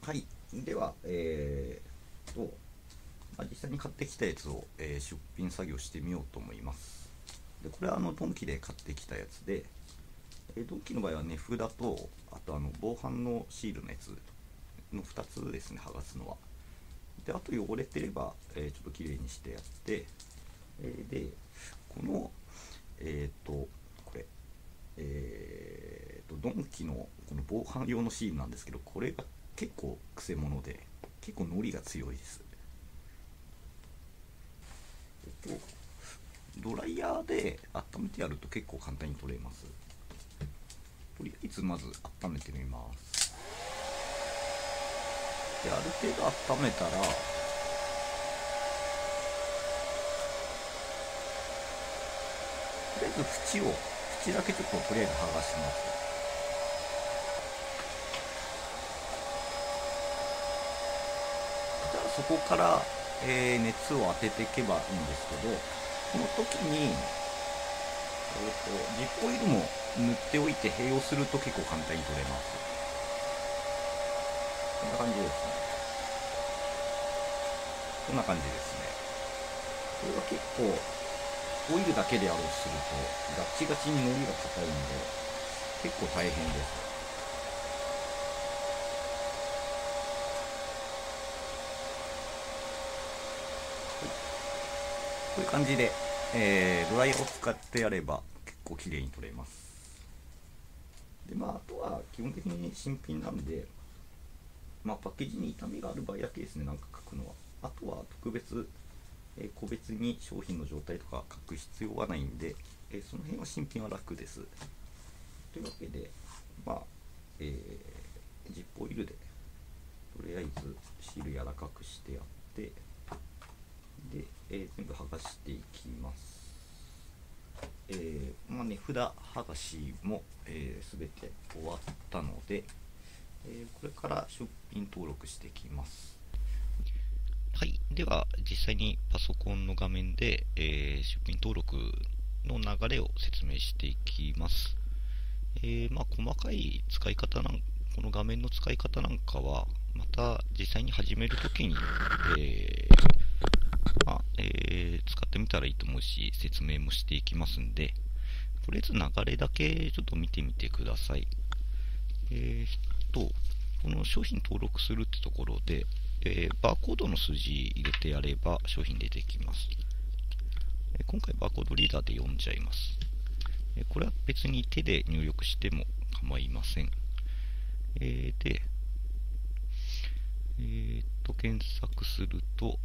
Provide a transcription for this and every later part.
はい。では、実際に買ってきたやつを、出品作業してみようと思います。で、これはドンキで買ってきたやつで、ドンキの場合は値札と、あと防犯のシールのやつの2つですね、剥がすのは。で、あと汚れてれば、ちょっときれいにしてやって、で、この、これ、ドンキのこの防犯用のシールなんですけど、これが結構くせ者で、結構ノリが強いです。えっと、ドライヤーで温めてやると結構簡単に取れます。とりあえずまず温めてみます。で、ある程度温めたら、とりあえず縁だけちょっととりあえず剥がします。じゃあそこから、熱を当てていけばいいんですけど、この時に、ジップオイルも塗っておいて併用すると結構簡単に取れます。こんな感じですね。こんな感じですね。これは結構オイルだけでやろうとするとガチガチにのりが硬いんで結構大変です。こういう感じで、ドライヤーを使ってやれば結構綺麗に取れます。で、あとは基本的に新品なんで、パッケージに傷みがある場合だけですね、なんか書くのは。あとは特別、個別に商品の状態とか書く必要はないんで、その辺は新品は楽です。というわけで、まあ、えジップオイルでとりあえずシール柔らかくしてやって、で、全部剥がしていきます。値札剥がしも、全て終わったので、これから出品登録していきます。はい。では、実際にパソコンの画面で、出品登録の流れを説明していきます。細かい使い方この画面の使い方なんかは、また実際に始めるときに、使ってみたらいいと思うし、説明もしていきますんで、とりあえず流れだけちょっと見てみてください。この商品登録するってところで、バーコードの数字入れてやれば商品出てきます。今回バーコードリーダーで読んじゃいます。これは別に手で入力しても構いません。で、検索すると、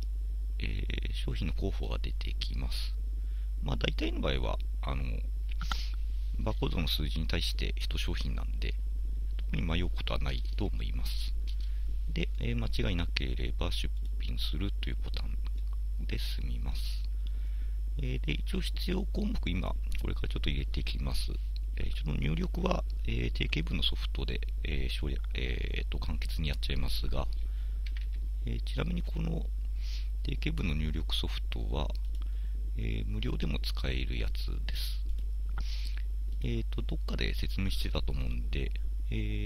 商品の候補が出てきます。大体の場合は、バーコードの数字に対して1商品なんで、特に迷うことはないと思います。で、間違いなければ出品するというボタンで済みます。で、一応必要項目、今、これからちょっと入れていきます。その入力は、定型文のソフトで、簡潔にやっちゃいますが、ちなみにこの定型文の入力ソフトは、無料でも使えるやつです。どっかで説明してたと思うんで、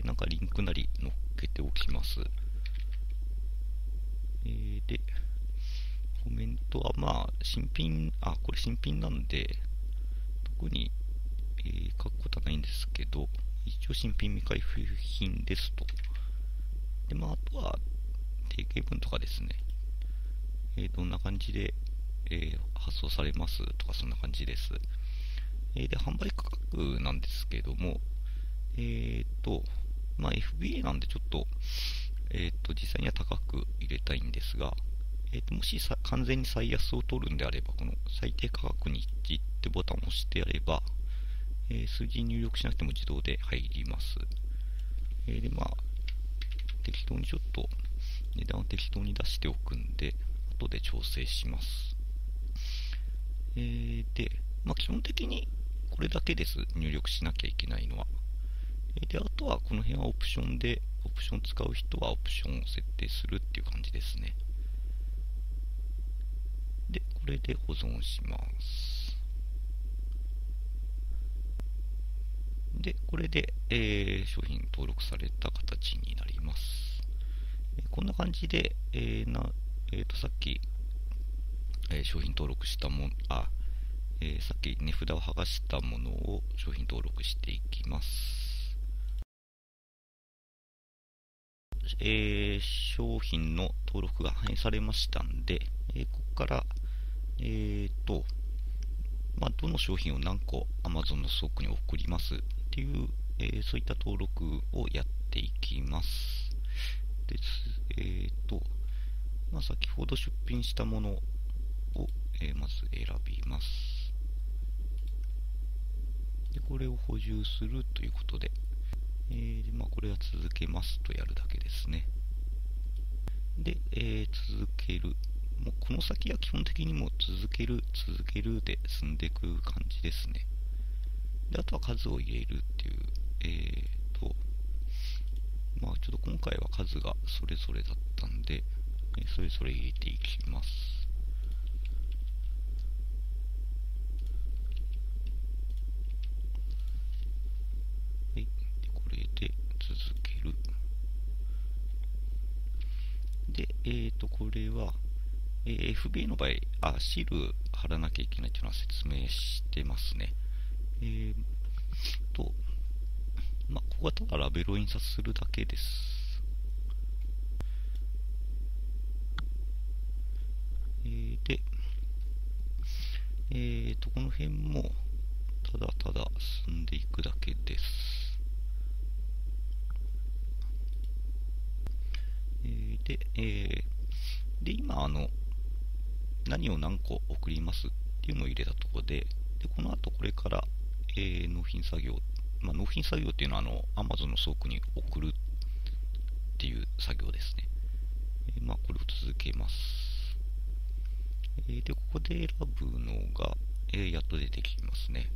なんかリンクなり載っけておきます。で、コメントはこれ新品なんで、特に、書くことはないんですけど、一応新品未開封品ですと。で、あとは、定型文とかですね、どんな感じで、発送されますとか、そんな感じです。で、販売価格なんですけども、FBA なんでちょっと、実際には高く入れたいんですが、もし完全に最安を取るんであれば、この最低価格に一致ってボタンを押してやれば、数字入力しなくても自動で入ります。で、適当にちょっと値段を適当に出しておくんで、後で調整します。で、基本的にこれだけです。入力しなきゃいけないのは。で、あとはこの辺はオプションで、オプション使う人はオプションを設定するっていう感じですね。で、これで保存します。で、これで、商品登録された形になります。こんな感じで、さっき、商品登録したもの、さっき値札を剥がしたものを商品登録していきます。商品の登録が反映されましたんで、ここから、どの商品を何個 Amazon の倉庫に送りますっていう、そういった登録をやっていきます。です。先ほど出品したものを、まず選びます。で、これを補充するということで、これは続けますとやるだけですね。で、続ける。もうこの先は基本的にも続けるで進んでいく感じですね。で、あとは数を入れるっていう、ちょっと今回は数がそれぞれだったんで、それぞれ入れていきます。はい。で、これで続ける。で、これは、FBA の場合、シール貼らなきゃいけないというのは説明してますね。ここはただラベルを印刷するだけです。で、この辺もただただ進んでいくだけです。で、今何を何個送りますっていうのを入れたところで、この後これから、納品作業、納品作業っていうのはAmazon の倉庫に送るっていう作業ですね。これを続けます。で、ここで選ぶのが、やっと出てきますね。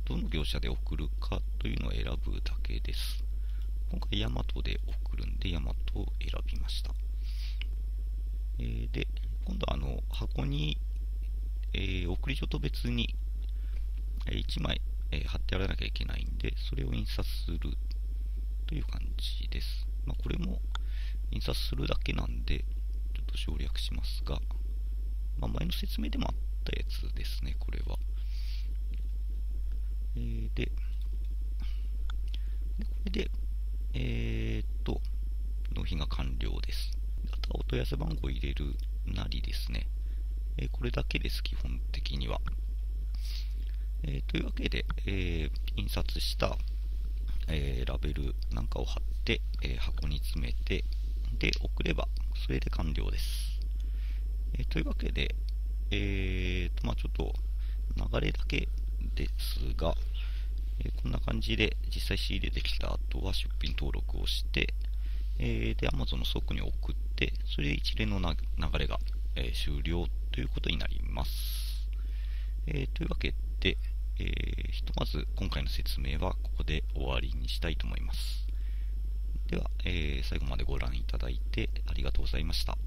どの業者で送るかというのを選ぶだけです。今回ヤマトで送るんでヤマトを選びました。で、今度は箱に、送り所と別に、1枚、貼ってやらなきゃいけないんで、それを印刷するという感じです。これも印刷するだけなんで、ちょっと省略しますが、前の説明でもあったやつですね、これは。で、これで、納品が完了です。あとはお問い合わせ番号を入れるなりですね。これだけです、基本的には。というわけで、印刷した、ラベルなんかを貼って、箱に詰めて、で、送れば、それで完了です。というわけで、ちょっと流れだけですが、こんな感じで実際仕入れてきた後は出品登録をして、で、Amazon の倉庫に送って、それで一連の流れが、終了ということになります。というわけで、ひとまず今回の説明はここで終わりにしたいと思います。では、最後までご覧いただいてありがとうございました。